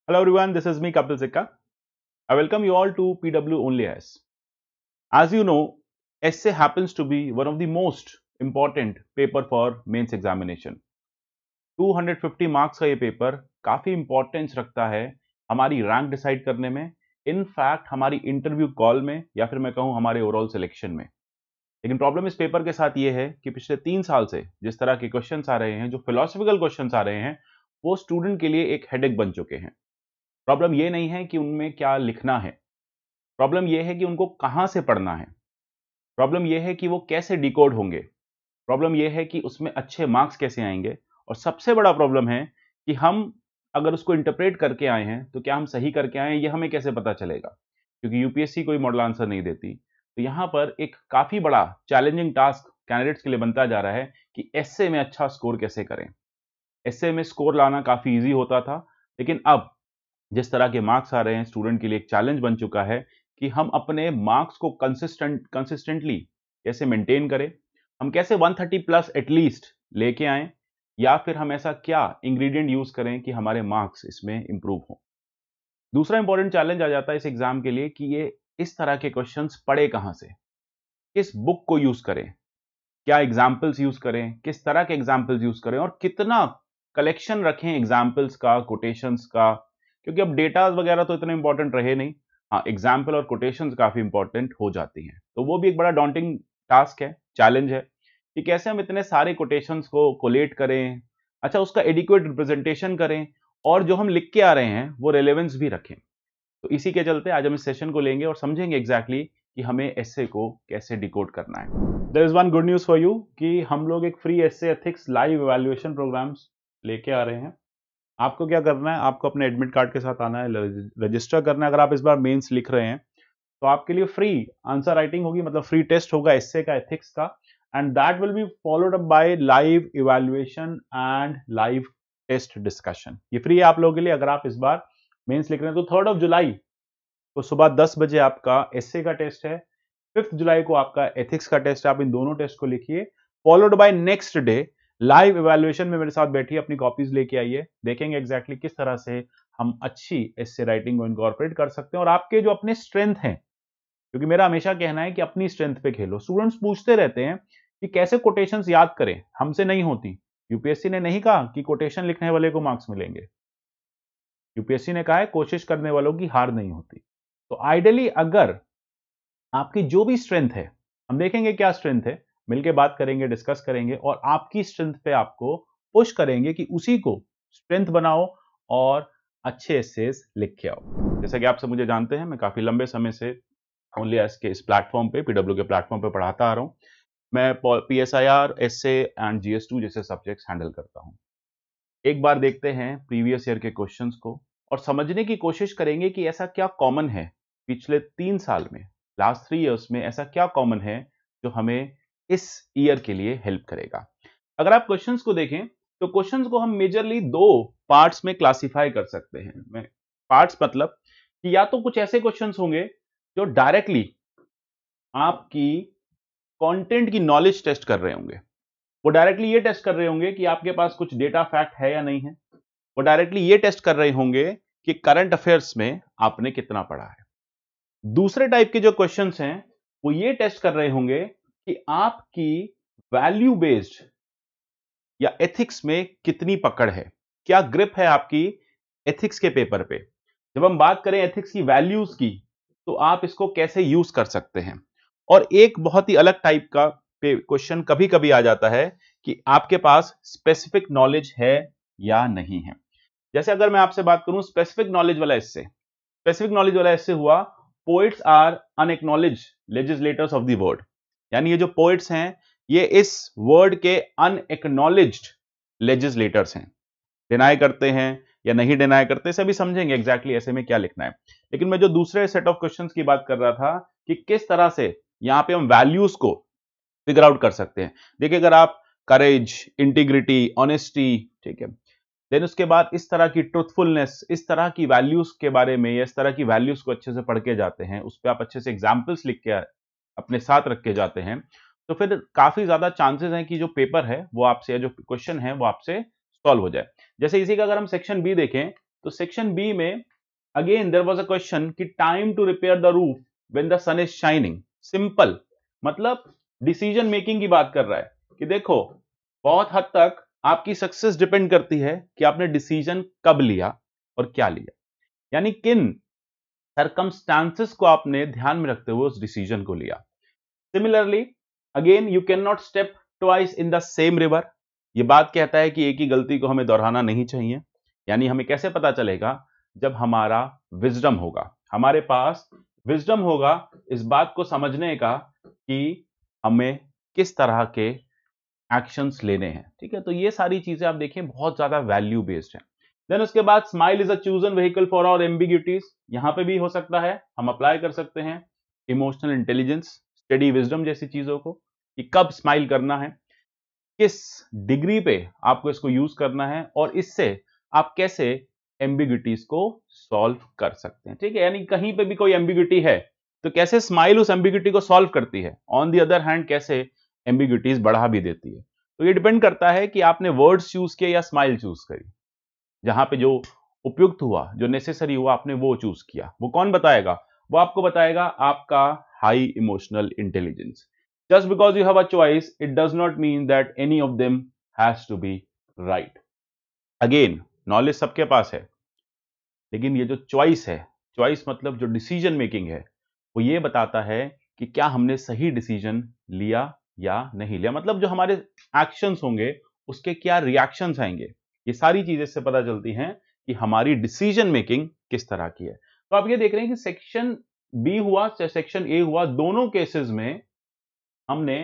Hello everyone, this is me Kapil Sikka. I welcome you all to PW Only As. As you know, essay happens to be one of the most important paper for mains examination. 250 marks का ये paper काफी importance रखता है हमारी rank decide करने में, in fact हमारी interview call में या फिर मैं कहूं हमारे ओवरऑल सिलेक्शन में। लेकिन प्रॉब्लम इस पेपर के साथ ये है कि पिछले 3 साल से जिस तरह के क्वेश्चंस आ रहे हैं, जो फिलोसफिकल क्वेश्चंस आ रहे हैं, वो स्टूडेंट के लिए एक हेडेक बन चुके हैं। प्रॉब्लम ये नहीं है कि उनमें क्या लिखना है, प्रॉब्लम ये है कि उनको कहां से पढ़ना है, प्रॉब्लम ये है कि वो कैसे डिकोड होंगे, प्रॉब्लम ये है कि उसमें अच्छे मार्क्स कैसे आएंगे, और सबसे बड़ा प्रॉब्लम है कि हम अगर उसको इंटरप्रेट करके आए हैं तो क्या हम सही करके आए हैं, ये हमें कैसे पता चलेगा, क्योंकि यूपीएससी कोई मॉडल आंसर नहीं देती। तो यहां पर एक काफी बड़ा चैलेंजिंग टास्क कैंडिडेट्स के लिए बनता जा रहा है कि एसए में अच्छा स्कोर कैसे करें। एसए में स्कोर लाना काफी ईजी होता था, लेकिन अब जिस तरह के मार्क्स आ रहे हैं, स्टूडेंट के लिए एक चैलेंज बन चुका है कि हम अपने मार्क्स को कंसिस्टेंटली कैसे मेंटेन करें, हम कैसे 130 प्लस एटलीस्ट लेके आएं, या फिर हम ऐसा क्या इंग्रेडिएंट यूज करें कि हमारे मार्क्स इसमें इंप्रूव हो। दूसरा इंपॉर्टेंट चैलेंज आ जाता है इस एग्जाम के लिए कि ये इस तरह के क्वेश्चंस पढ़े कहां से, किस बुक को यूज करें, क्या एग्जाम्पल्स यूज करें, किस तरह के एग्जाम्पल्स यूज करें, और कितना कलेक्शन रखें एग्जाम्पल्स का, कोटेशंस का, क्योंकि अब डेटा वगैरह तो इतने इंपॉर्टेंट रहे नहीं। हाँ, एग्जाम्पल और कोटेशंस काफी इंपॉर्टेंट हो जाती हैं, तो वो भी एक बड़ा डॉन्टिंग टास्क है, चैलेंज है कि कैसे हम इतने सारे कोटेशंस को कोलेट करें, अच्छा उसका एडिक्वेट रिप्रेजेंटेशन करें, और जो हम लिख के आ रहे हैं वो रेलेवेंस भी रखें। तो इसी के चलते आज हम इस सेशन को लेंगे और समझेंगे एग्जैक्टली कि हमें एस्से को कैसे डिकोड करना है। There is one good news for you कि हम लोग एक free essay ethics live evaluation programmes लेके आ रहे हैं। आपको क्या करना है, आपको अपने एडमिट कार्ड के साथ आना है, रजिस्टर करना है। अगर आप इस बार मेंस लिख रहे हैं तो आपके लिए फ्री आंसर राइटिंग होगी, मतलब फ्री टेस्ट होगा एस्से का, एथिक्स का, and that will be followed up by live evaluation and live test discussion. ये फ्री है आप लोगों के लिए। अगर आप इस बार मेंस लिख रहे हैं तो 3 जुलाई को सुबह 10 बजे आपका एस्से का टेस्ट है, 5 जुलाई को आपका एथिक्स का टेस्ट है। आप इन दोनों टेस्ट को लिखिए, followed by next day live evaluation में मेरे साथ बैठिए, अपनी कॉपीज लेके आइए, देखेंगे एग्जैक्टली किस तरह से हम अच्छी एस्से राइटिंग को इनकॉर्पोरेट कर सकते हैं। और आपके जो अपने स्ट्रेंथ हैं, क्योंकि मेरा हमेशा कहना है कि अपनी स्ट्रेंथ पे खेलो। स्टूडेंट्स पूछते रहते हैं कि कैसे कोटेशंस याद करें, हमसे नहीं होती। यूपीएससी ने नहीं कहा कि कोटेशन लिखने वाले को मार्क्स मिलेंगे, यूपीएससी ने कहा है कोशिश करने वालों की हार नहीं होती। तो आइडियली अगर आपकी जो भी स्ट्रेंथ है, हम देखेंगे क्या स्ट्रेंथ है, मिलके बात करेंगे, डिस्कस करेंगे, और आपकी स्ट्रेंथ पे आपको पुश करेंगे कि उसी को स्ट्रेंथ बनाओ और अच्छे एसेस लिख के आओ। जैसा कि आप सब मुझे जानते हैं, मैं काफी लंबे समय से ओनली एस के इस प्लेटफॉर्म पे, पीडब्ल्यू के प्लेटफॉर्म पे पढ़ाता आ रहा हूं। मैं पीएसआईआर, एसए एंड जीएस2 जैसे सब्जेक्ट्स हैंडल करता हूं। एक बार देखते हैं प्रीवियस ईयर के क्वेश्चंस को और समझने की कोशिश करेंगे कि ऐसा क्या कॉमन है पिछले 3 साल में, लास्ट 3 इयर्स में ऐसा क्या कॉमन है जो हमें इस ईयर के लिए हेल्प करेगा। अगर आप क्वेश्चंस को देखें तो क्वेश्चंस को हम मेजरली 2 पार्ट्स में क्लासिफाई कर सकते हैं। पार्ट्स मतलब कि या तो कुछ ऐसे क्वेश्चंस होंगे जो डायरेक्टली आपकी कंटेंट की नॉलेज टेस्ट कर रहे होंगे, वो डायरेक्टली ये टेस्ट कर रहे होंगे कि आपके पास कुछ डेटा फैक्ट है या नहीं है, वो डायरेक्टली ये टेस्ट कर रहे होंगे कि करंट अफेयर्स में आपने कितना पढ़ा है। दूसरे टाइप के जो क्वेश्चंस हैं वो ये टेस्ट कर रहे होंगे कि आपकी वैल्यू बेस्ड या एथिक्स में कितनी पकड़ है, क्या ग्रिप है आपकी एथिक्स के पेपर पे। जब हम बात करें एथिक्स की वैल्यूज की, तो आप इसको कैसे यूज कर सकते हैं। और एक बहुत ही अलग टाइप का क्वेश्चन कभी कभी आ जाता है कि आपके पास स्पेसिफिक नॉलेज है या नहीं है। जैसे अगर मैं आपसे बात करूं स्पेसिफिक नॉलेज वाला इससे, स्पेसिफिक नॉलेज वाला इससे हुआ poets are unacknowledged legislators of the world, यानी ये जो पोइट्स हैं ये इस वर्ड के अनएक्नॉलेज्ड लेजिस्लेटर्स हैं, डिनाई करते हैं या नहीं डिनाई करते, इसे भी समझेंगे एग्जैक्टली ऐसे में क्या लिखना है। लेकिन मैं जो दूसरे सेट ऑफ क्वेश्चंस की बात कर रहा था कि किस तरह से यहां पे हम वैल्यूज को फिगर आउट कर सकते हैं। देखिए अगर आप करेज, इंटीग्रिटी, ऑनेस्टी, ठीक है, देन उसके बाद इस तरह की ट्रुथफुलनेस, इस तरह की वैल्यूज के बारे में या इस तरह की वैल्यूज को अच्छे से पढ़ के जाते हैं, उस पर आप अच्छे से एग्जाम्पल्स लिख के अपने साथ रख के जाते हैं, तो फिर काफी ज्यादा चांसेस हैं कि जो पेपर है वो आपसे या जो क्वेश्चन है वो आपसे सॉल्व हो जाए। जैसे इसी का अगर हम सेक्शन बी देखें तो सेक्शन बी में again there was a question कि time to repair the roof when the sun is shining. Simple, मतलब डिसीजन मेकिंग की बात कर रहा है कि देखो बहुत हद तक आपकी सक्सेस डिपेंड करती है कि आपने डिसीजन कब लिया और क्या लिया, यानी किन सर्कमस्टांसेस को आपने ध्यान में रखते हुए उस डिसीजन को लिया। Similarly again you can not step twice in the same river. ये बात कहता है कि एक ही गलती को हमें दोहराना नहीं चाहिए, यानी हमें कैसे पता चलेगा, जब हमारा विजडम होगा, हमारे पास विजडम होगा इस बात को समझने का कि हमें किस तरह के एक्शंस लेने हैं। ठीक है, तो ये सारी चीजें आप देखें बहुत ज्यादा वैल्यू बेस्ड है। देन उसके बाद smile is a chosen vehicle for our ambiguities. यहां पे भी हो सकता है हम अप्लाई कर सकते हैं इमोशनल इंटेलिजेंस, स्टडी विजडम जैसी चीजों को, कि कब स्माइल करना है, किस डिग्री पे आपको इसको यूज करना है और इससे आप कैसे एम्बिग्यूटीज को सॉल्व कर सकते हैं। ठीक है, यानी कहीं पे भी कोई एम्बिग्यूटी है तो कैसे स्माइल उस एम्बिग्यूटी को सॉल्व करती है, ऑन दी अदर हैंड कैसे एम्बिग्यूटीज बढ़ा भी देती है। तो ये डिपेंड करता है कि आपने वर्ड्स चूज किए या स्माइल चूज करी। जहां पे जो उपयुक्त हुआ, जो नेसेसरी हुआ, आपने वो चूज किया। वो कौन बताएगा? वो आपको बताएगा आपका high emotional intelligence. Just because you have a choice it does not mean that any of them has to be right. Again knowledge सबके पास है, लेकिन ये जो चॉइस है, चॉइस मतलब जो डिसीजन मेकिंग है, वो ये बताता है कि क्या हमने सही डिसीजन लिया या नहीं लिया। मतलब जो हमारे एक्शंस होंगे उसके क्या रिएक्शंस आएंगे, ये सारी चीजें इससे पता चलती हैं कि हमारी डिसीजन मेकिंग किस तरह की है। तो आप ये देख रहे हैं कि सेक्शन बी हुआ चाहे सेक्शन ए हुआ, दोनों केसेस में हमने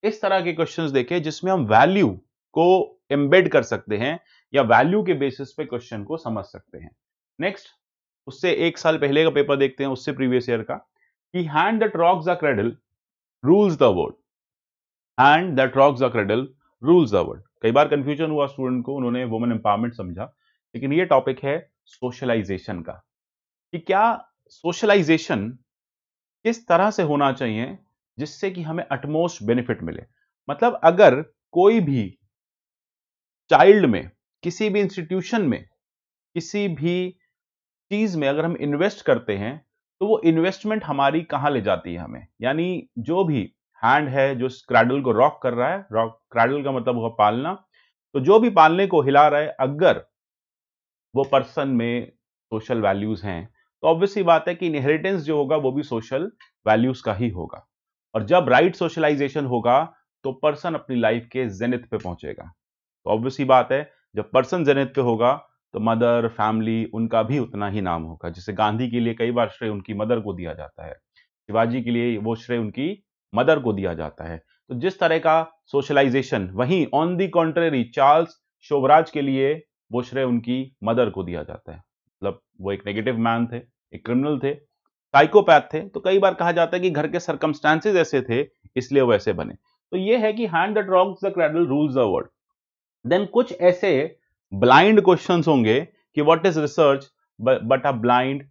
इस तरह के क्वेश्चंस देखे जिसमें हम वैल्यू को एम्बेड कर सकते हैं या वैल्यू के बेसिस पे क्वेश्चन को समझ सकते हैं। नेक्स्ट, उससे एक साल पहले का पेपर देखते हैं, उससे प्रीवियस ईयर का, कि hand that rocks the cradle rules the world. Hand that rocks the cradle rules the world. कई बार कंफ्यूजन हुआ स्टूडेंट को, उन्होंने वुमेन एम्पावरमेंट समझा, लेकिन ये टॉपिक है सोशलाइजेशन का, कि क्या सोशलाइजेशन किस तरह से होना चाहिए जिससे कि हमें अटमोस्ट बेनिफिट मिले। मतलब अगर कोई भी चाइल्ड में, किसी भी इंस्टीट्यूशन में, किसी भी चीज में अगर हम इन्वेस्ट करते हैं तो वो इन्वेस्टमेंट हमारी कहां ले जाती है हमें, यानी जो भी हैंड है जो क्रैडल को रॉक कर रहा है, रॉक क्रैडल का मतलब हुआ पालना, तो जो भी पालने को हिला रहा है अगर वो पर्सन में सोशल वैल्यूज हैं तो ऑब्वियसली बात है कि इनहेरिटेंस जो होगा वो भी सोशल वैल्यूज का ही होगा। और जब राइट सोशलाइजेशन होगा तो पर्सन अपनी लाइफ के जेनिथ पे पहुंचेगा। तो ऑब्वियसली बात है जब पर्सन जेनिथ पे होगा तो मदर फैमिली उनका भी उतना ही नाम होगा। जैसे गांधी के लिए कई बार श्रेय उनकी मदर को दिया जाता है, शिवाजी के लिए वो श्रेय उनकी मदर को दिया जाता है। तो जिस तरह का सोशलाइजेशन, वहीं on the contrary Charles Sobhraj के लिए वो श्रेय उनकी मदर को दिया जाता है। मतलब वो एक नेगेटिव मैन थे, एक क्रिमिनल थे, साइकोपैथ थे, तो कई बार कहा जाता है कि घर के सर्कमस्टांसेस ऐसे थे इसलिए वो ऐसे बने। तो ये है कि hand that rocks the cradle rules the world. Then कुछ ऐसे ब्लाइंड क्वेश्चंस होंगे कि what is research but a blind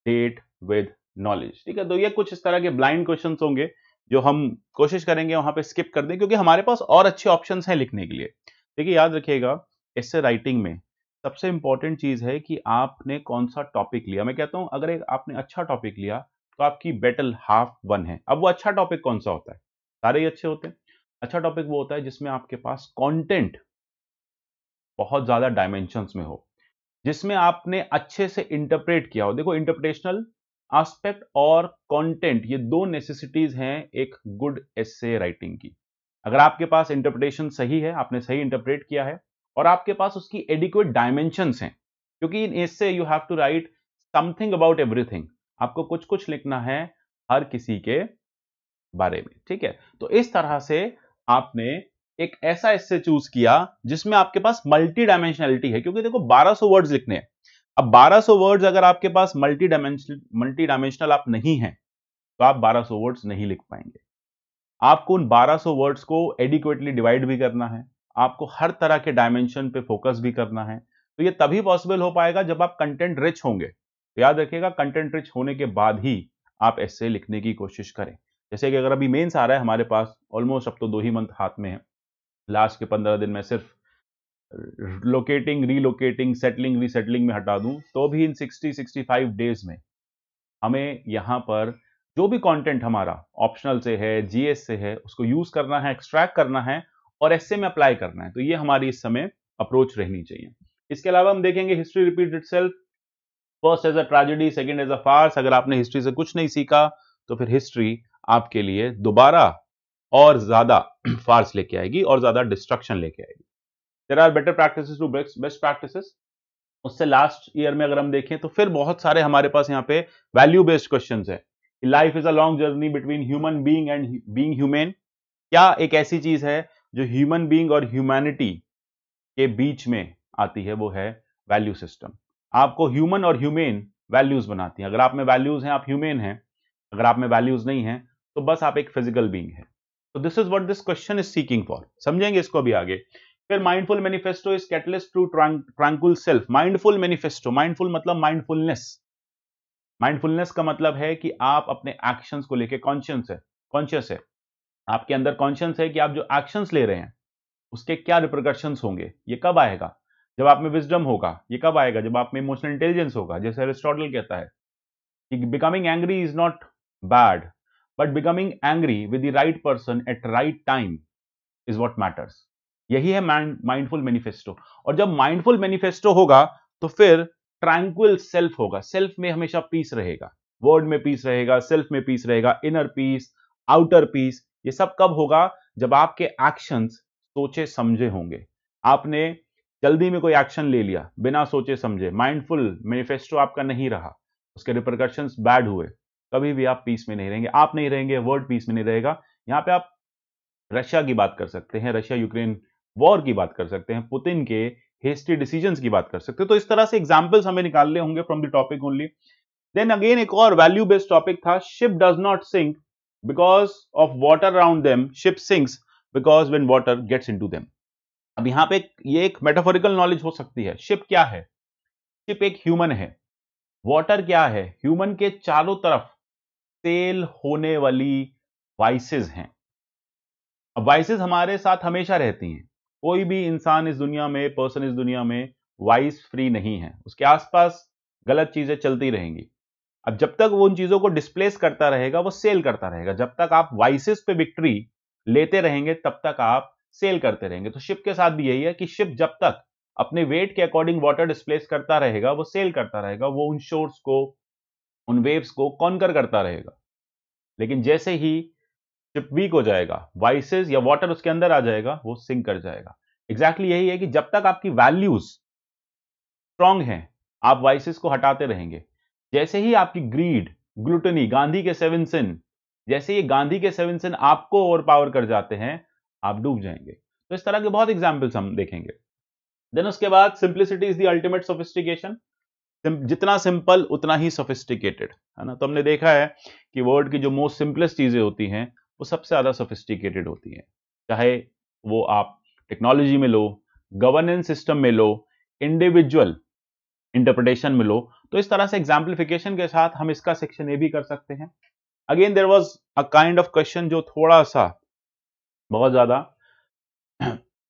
date with knowledge. ठीक है, तो ये कुछ इस तरह के ब्लाइंड क्वेश्चंस होंगे जो हम कोशिश करेंगे वहां पे स्किप कर दें, क्योंकि हमारे पास और अच्छे ऑप्शंस हैं लिखने के लिए। देखिए याद रखिएगा, एसे राइटिंग में सबसे इंपॉर्टेंट चीज है कि आपने कौन सा टॉपिक लिया। मैं कहता हूं अगर एक आपने अच्छा टॉपिक लिया तो आपकी बैटल हाफ वन है। अब वो अच्छा टॉपिक कौन सा होता है? सारे ही अच्छे होते हैं। अच्छा टॉपिक वो होता है जिसमें आपके पास कंटेंट बहुत ज्यादा डायमेंशंस में हो, जिसमें आपने अच्छे से इंटरप्रेट किया हो। देखो इंटरप्रेशनल एस्पेक्ट और कंटेंट ये दो नेसेसिटीज हैं एक गुड एसे राइटिंग की। अगर आपके पास इंटरप्रिटेशन सही है, आपने सही इंटरप्रेट किया है और आपके पास उसकी एडिक्वेट डायमेंशंस हैं, क्योंकि in essay you have to write something about everything. आपको कुछ कुछ लिखना है हर किसी के बारे में। ठीक है, तो इस तरह से आपने एक ऐसा एसे चूज किया जिसमें आपके पास मल्टी डायमेंशनलिटी है, क्योंकि देखो 1200 वर्ड्स लिखने हैं। अब 1200 वर्ड्स अगर आपके पास मल्टी डायमेंशनल आप नहीं है तो आप 1200 वर्ड्स नहीं लिख पाएंगे। आपको उन 1200 वर्ड्स को एडिक्वेटली डिवाइड भी करना है, आपको हर तरह के डायमेंशन पे फोकस भी करना है। तो ये तभी पॉसिबल हो पाएगा जब आप कंटेंट रिच होंगे। तो याद रखिएगा, कंटेंट रिच होने के बाद ही आप एसे लिखने की कोशिश करें। जैसे कि अगर अभी मेंस आ रहा है हमारे पास, ऑलमोस्ट अब तो 2 ही मंथ हाथ में है, लास्ट के 15 दिन में सिर्फ लोकेटिंग, रीलोकेटिंग, सेटलिंग, रीसेटलिंग में हटा दूं तो भी इन 60-65 डेज में हमें यहाँ पर जो भी कंटेंट हमारा ऑप्शनल से है, जीएस से है, उसको यूज करना है, एक्सट्रैक्ट करना है और एसए में अप्लाई करना है। तो ये हमारी इस समय अप्रोच रहनी चाहिए। इसके अलावा हम देखेंगे history repeat itself, first as a tragedy, second as a farce. अगर आपने हिस्ट्री से कुछ नहीं सीखा तो फिर हिस्ट्री आपके लिए दोबारा और ज्यादा फार्स लेके आएगी और ज्यादा डिस्ट्रक्शन लेके आएगी। There are better practices to best practices. उससे लास्ट ईयर में अगर हम देखें तो फिर बहुत सारे हमारे पास यहाँ पे वैल्यू बेस्ड क्वेश्चंस है। Life is a long journey between human being and being human. क्या एक ऐसी चीज है जो ह्यूमन बीइंग और ह्यूमैनिटी के बीच में आती है? वो है वैल्यू सिस्टम। आपको ह्यूमन और ह्यूमेन वैल्यूज बनाती हैं। अगर आप में वैल्यूज हैं आप ह्यूमेन हैं, अगर आप में वैल्यूज नहीं है तो बस आप एक फिजिकल बीइंग है। तो this is what this question is seeking for. समझेंगे इसको भी आगे। फिर mindful manifesto is catalyst to tranquil self. Mindful manifesto, mindful मतलब माइंडफुलनेस। माइंडफुलनेस का मतलब है कि आप अपने एक्शंस को लेके कॉन्शियस है। आपके अंदर कॉन्शियस है कि आप जो एक्शंस ले रहे हैं उसके क्या रिपरकशंस होंगे। ये कब आएगा? जब आप में विजडम होगा। ये कब आएगा? जब आप में इमोशनल इंटेलिजेंस होगा। जैसे एरिस्टोटल कहता है कि becoming angry is not bad, but becoming angry with the right person at right time is what matters. यही है माइंडफुल मैनिफेस्टो। और जब माइंडफुल मैनिफेस्टो होगा तो फिर ट्रैंक्विल सेल्फ होगा। सेल्फ में हमेशा पीस रहेगा, वर्ड में पीस रहेगा, सेल्फ में पीस रहेगा, इनर पीस, आउटर पीस। ये सब कब होगा? जब आपके एक्शंस सोचे समझे होंगे। आपने जल्दी में कोई एक्शन ले लिया बिना सोचे समझे, माइंडफुल मैनिफेस्टो आपका नहीं रहा, उसके रिपरकशंस बैड हुए, कभी भी आप पीस में नहीं रहेंगे। आप नहीं रहेंगे, वर्ल्ड पीस में नहीं रहेगा। यहां पे आप रशिया की बात कर सकते हैं, रशिया यूक्रेन वॉर की बात कर सकते हैं, पुतिन के हेस्टी डिसीजंस की बात कर सकते हैं। तो इस तरह से एग्जांपल्स हमें निकालने होंगे from the topic only. Then again एक और वैल्यू बेस्ड टॉपिक था, ship does not sink because of water around them, ship sinks because when water gets into them. अब यहां पे ये एक मेटाफोरिकल नॉलेज हो सकती है। शिप क्या है? शिप एक ह्यूमन है। वाटर क्या है? ह्यूमन के चारों तरफ सेल होने वाली वाइसेस हैं। अब वाइसेस हमारे साथ हमेशा रहती हैं। कोई भी इंसान इस दुनिया में, पर्सन इस दुनिया में वाइस फ्री नहीं है। उसके आसपास गलत चीजें चलती रहेंगी। अब जब तक वो उन चीजों को डिस्प्लेस करता रहेगा, वो सेल करता रहेगा। जब तक आप वाइसेस पे विक्ट्री लेते रहेंगे तब तक आप सेल करते रहेंगे। तो शिप के साथ भी यही है कि शिप जब तक अपने वेट के अकॉर्डिंग वाटर डिस्प्लेस करता रहेगा, वो सेल करता रहेगा, वो उन शोर्स को, उन वेव्स को कॉन्कर करता रहेगा। लेकिन जैसे ही शिप वीक हो जाएगा, वाइसेस या वाटर उसके अंदर आ जाएगा, वो सिंक कर जाएगा। एग्जैक्टली यही है कि जब तक आपकी वैल्यूज स्ट्रांग हैं, आप वाइसेस को हटाते रहेंगे। जैसे ही आपकी ग्रीड, ग्लूटनी, गांधी के 7 सिन, जैसे ये गांधी के 7 सिन आपको ओवर पावर कर जाते हैं, आप डूब जाएंगे। तो इस तरह के बहुत एग्जाम्पल्स हम देखेंगे। देन उसके बाद simplicity is the ultimate sophistication. जितना सिंपल उतना ही सोफिस्टिकेटेड, है ना। तो हमने देखा है कि वर्ल्ड की जो मोस्ट सिंपलेस्ट चीजें होती हैं वो सबसे ज्यादा सोफिस्टिकेटेड होती हैं। चाहे वो आप टेक्नोलॉजी में लो, गवर्नेंस सिस्टम में लो, इंडिविजुअल इंटरप्रिटेशन में लो। तो इस तरह से एग्जाम्पलिफिकेशन के साथ हम इसका सेक्शन ए भी कर सकते हैं। Again there was a kind of question जो थोड़ा सा बहुत ज्यादा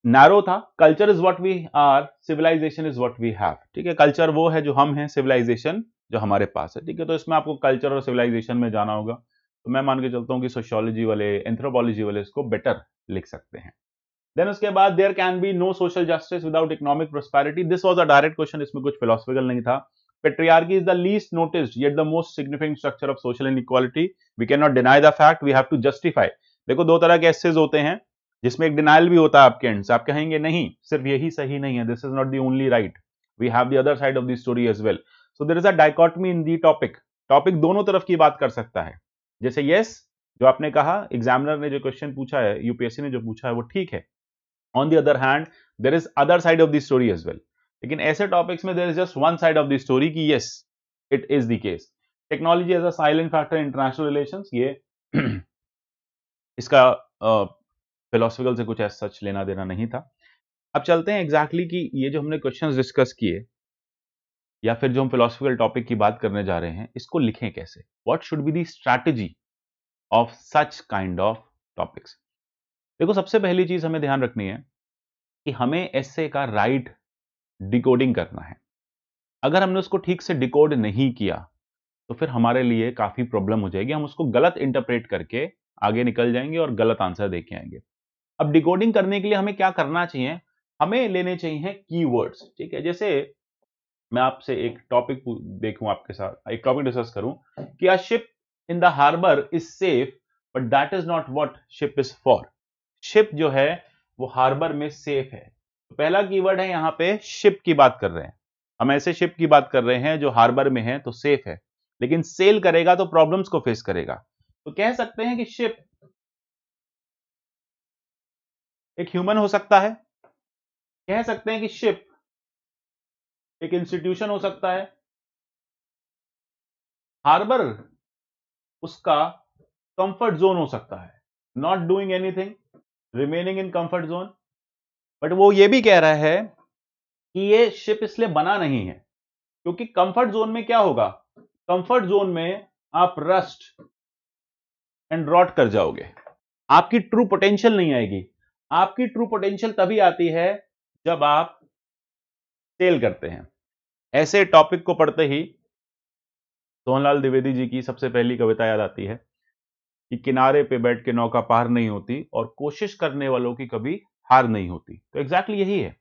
नैरो था। Culture is what we are, civilisation is what we have. ठीक है, कल्चर वो है जो हम हैं, सिविलाइजेशन जो हमारे पास है। ठीक है, तो इसमें आपको कल्चर और सिविलाइजेशन में जाना होगा। तो मैं मान के चलता हूं कि सोशियोलॉजी वाले, एंथ्रोपोलॉजी वाले इसको बेटर लिख सकते हैं। देन उसके बाद there can be no social justice without economic prosperity. This was a direct question, इसमें कुछ फिलोसफिकल नहीं था। Patriarchy is the least noticed yet the most significant structure of social inequality. We can not deny the fact, we have to justify. देखो दो तरह के essays होते हैं जिसमें एक डिनाइल भी होता है आपके एंड से। आप कहेंगे नहीं, सिर्फ यही सही नहीं है, this is not the only right, we have the other side of the story as well. So there is a dichotomy in the topic. Topic दोनों तरफ की बात कर सकता है। जैसे यस, जो आपने कहा, एग्जामिनर ने जो क्वेश्चन पूछा है, यूपीएससी ने जो पूछा है वो ठीक है। On the other hand, there is other side of the story as well. लेकिन ऐसे टॉपिक्स में there is just one side of the story कि yes, it is the case. Technology as a silent factor in international relations, ये इसका philosophical से कुछ ऐसा सच लेना देना नहीं था। अब चलते हैं एग्जैक्टली कि ये जो हमने क्वेश्चंस डिस्कस किए या फिर जो हम फिलोसफिकल टॉपिक की बात करने जा रहे हैं, इसको लिखें कैसे। What should be the strategy of such kind of topics. देखो सबसे पहली चीज हमें ध्यान रखनी है कि हमें एसे का राइट डिकोडिंग करना है। अगर हमने उसको ठीक से डिकोड नहीं किया तो फिर हमारे लिए काफी प्रॉब्लम हो जाएगी, हम उसको गलत इंटरप्रेट करके आगे निकल जाएंगे और गलत आंसर दे के आएंगे। अब डिकोडिंग करने के लिए हमें क्या करना चाहिए, हमें लेने चाहिए कीवर्ड्स। ठीक है, जैसे मैं आपसे एक टॉपिक देखूं, आपके साथ एक टॉपिक डिस्कस करूं कि a ship in the harbour is safe but that is not what ship is for. Ship जो है वो हार्बर में सेफ है, तो पहला कीवर्ड है यहां पे शिप की बात कर रहे हैं, हम ऐसे शिप की बात कर रहे हैं जो हार्बर में है तो सेफ है, लेकिन सेल करेगा तो प्रॉब्लम्स को फेस करेगा। तो कह सकते हैं कि शिप एक ह्यूमन हो सकता है, कह सकते हैं कि शिप एक इंस्टीट्यूशन हो सकता है, हार्बर उसका कंफर्ट जोन हो सकता है, not doing anything, remaining in comfort zone. But वो ये भी कह रहा है कि ये शिप इसलिए बना नहीं है क्योंकि कंफर्ट जोन में क्या होगा, कंफर्ट जोन में आप रस्ट एंड रॉट कर जाओगे, आपकी ट्रू पोटेंशियल नहीं आएगी। आपकी ट्रू पोटेंशियल तभी आती है जब आप सेल करते हैं। ऐसे टॉपिक को पढ़ते ही सोहनलाल द्विवेदी जी की सबसे पहली कविता याद आती है कि किनारे पे बैठ के नौका पार नहीं होती और कोशिश करने वालों की कभी हार नहीं होती। तो एग्जैक्टली यही है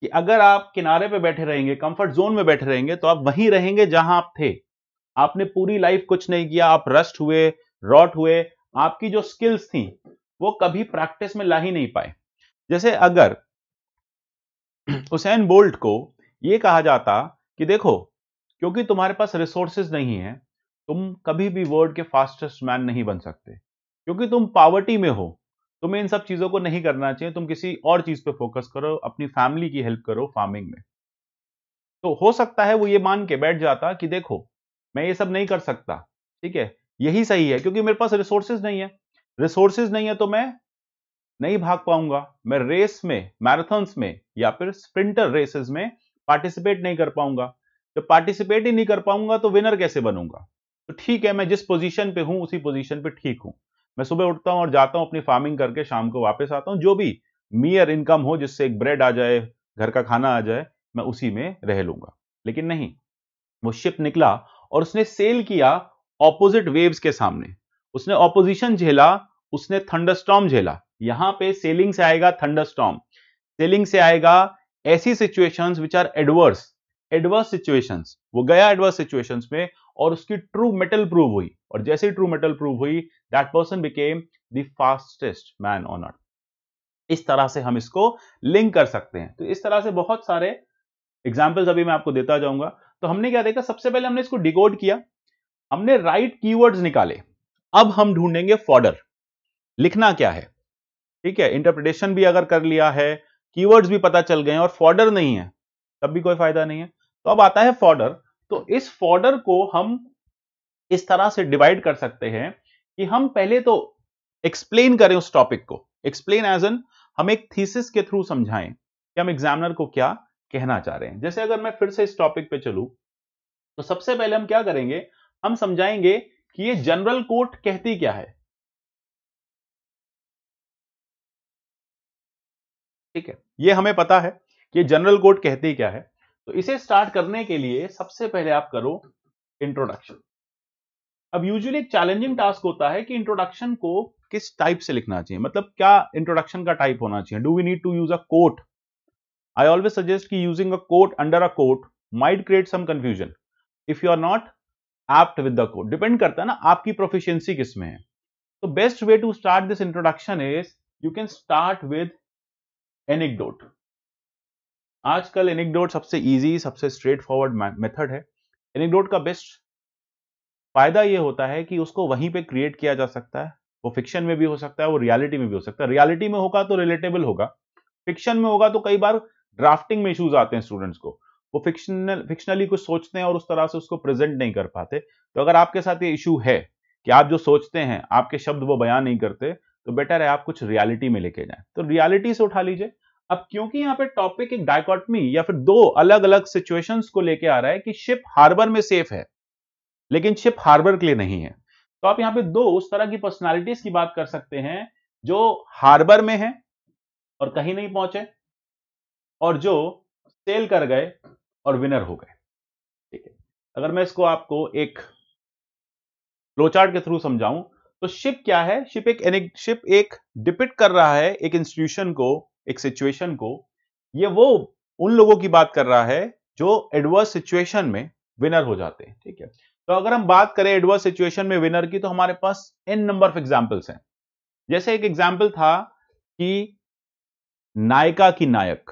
कि अगर आप किनारे पे बैठे रहेंगे, कंफर्ट जोन में बैठे रहेंगे, तो आप वहीं रहेंगे जहां आप थे। आपने पूरी लाइफ कुछ नहीं किया, आप रस्ट हुए, रॉट हुए, आपकी जो स्किल्स थी वो कभी प्रैक्टिस में ला ही नहीं पाए। जैसे अगर हुसैन बोल्ट को यह कहा जाता कि देखो, क्योंकि तुम्हारे पास रिसोर्सेज नहीं है, तुम कभी भी वर्ल्ड के फास्टेस्ट मैन नहीं बन सकते, क्योंकि तुम पावर्टी में हो, तुम्हें इन सब चीजों को नहीं करना चाहिए, तुम किसी और चीज पे फोकस करो, अपनी फैमिली की हेल्प करो फार्मिंग में। तो हो सकता है वो ये मान के बैठ जाता कि देखो मैं ये सब नहीं कर सकता, ठीक है, यही सही है क्योंकि मेरे पास रिसोर्सेज नहीं है, रिसोर्सेज नहीं है तो मैं नहीं भाग पाऊंगा, मैं रेस में, मैराथन्स में या फिर स्प्रिंटर रेसेस में पार्टिसिपेट नहीं कर पाऊंगा। जब पार्टिसिपेट ही नहीं कर पाऊंगा तो विनर कैसे बनूंगा। तो ठीक है, मैं जिस पोजीशन पे हूं उसी पोजीशन पे ठीक हूं, मैं सुबह उठता हूं और जाता हूं अपनी फार्मिंग करके, शाम को वापस आता हूं, जो भी मियर इनकम हो जिससे एक ब्रेड आ जाए, घर का खाना आ जाए, मैं उसी में रह लूंगा। लेकिन नहीं, वो शिप निकला और उसने सेल किया ऑपोजिट वेव्स के सामने, उसने ऑपोजिशन झेला, उसने थंडरस्टॉर्म झेला। यहां पे सेलिंग से आएगा थंडरस्टॉर्म, सेलिंग से आएगा ऐसी situations which are adverse, adverse situations. वो गया एडवर्स सिचुएशंस में और उसकी ट्रू मेटल प्रूव हुई, और जैसे ही ट्रू मेटल प्रूव हुई, that person became the fastest man on earth. इस तरह से हम इसको लिंक कर सकते हैं। तो इस तरह से बहुत सारे एग्जाम्पल्स अभी मैं आपको देता जाऊंगा। तो हमने क्या देखा, सबसे पहले हमने इसको डिकोड किया, हमने राइट कीवर्ड्स निकाले, अब हम ढूंढेंगे फॉर्डर, लिखना क्या है। ठीक है, इंटरप्रिटेशन भी अगर कर लिया है, कीवर्ड्स भी पता चल गए और फॉर्डर नहीं है, तब भी कोई फायदा नहीं है। तो अब आता है फॉर्डर। तो इस फॉर्डर को हम इस तरह से डिवाइड कर सकते हैं कि हम पहले तो एक्सप्लेन करें उस टॉपिक को, एक्सप्लेन एज एन हम एक थीसिस के थ्रू समझाएं कि हम एग्जामिनर को क्या कहना चाह रहे हैं। जैसे अगर मैं फिर से इस टॉपिक पे चलूं तो सबसे पहले हम क्या करेंगे, हम समझाएंगे कि ये जनरल कोट कहती क्या है। ठीक है, ये हमें पता है कि जनरल कोड कहती क्या है। तो इसे स्टार्ट करने के लिए सबसे पहले आप करो इंट्रोडक्शन। अब यूजुअली एक चैलेंजिंग टास्क होता है कि इंट्रोडक्शन को किस टाइप से लिखना चाहिए, मतलब क्या इंट्रोडक्शन का टाइप होना चाहिए, do we need to use a quote. I always suggest कि using a quote under a quote might create some confusion if you are not apt with the quote. Depend करता है ना आपकी proficiency किस में है। तो best way to start this introduction is you can start with anecdote. आजकल anecdote सबसे इजी, सबसे स्ट्रेट फॉरवर्ड मेथड है। एनेक्डोट का बेस्ट फायदा यह होता है कि उसको वहीं पे क्रिएट किया जा सकता है, वो फिक्शन में भी हो सकता है, वो रियलिटी में भी हो सकता है। रियलिटी में होगा तो रिलेटेबल होगा, फिक्शन में होगा तो कई बार ड्राफ्टिंग में इश्यूज आते हैं स्टूडेंट्स को, वो फिक्शनली कुछ सोचते हैं और उस तरह से उसको प्रेजेंट नहीं कर पाते। तो अगर आपके साथ ये इशू है कि आप जो सोचते हैं आपके शब्द वो बयान नहीं करते, तो बेटर है आप कुछ रियलिटी में लेके जाएं, तो रियलिटी से उठा लीजिए। अब क्योंकि यहाँ पे टॉपिक एक डायकॉटमी या फिर दो अलग अलग सिचुएशंस को लेके आ रहा है कि शिप हार्बर में सेफ है लेकिन शिप हार्बर के लिए नहीं है, तो आप यहाँ पे दो उस तरह की पर्सनालिटीज की बात कर सकते हैं जो हार्बर में है और कहीं नहीं पहुंचे, और जो सेल कर गए और विनर हो गए। ठीक है, अगर मैं इसको आपको एक फ्लोचार्ट के थ्रू समझाऊं तो शिप क्या है? शिप एक डिपिक्ट कर रहा है एक इंस्टीट्यूशन को, एक सिचुएशन को। ये वो उन लोगों की बात कर रहा है जो एडवर्स सिचुएशन में विनर हो जाते हैं। ठीक है, तो अगर हम बात करें एडवर्स सिचुएशन में विनर की, तो हमारे पास एन नंबर ऑफ एग्जांपल्स हैं। जैसे एक एग्जांपल था कि नायिका की नायक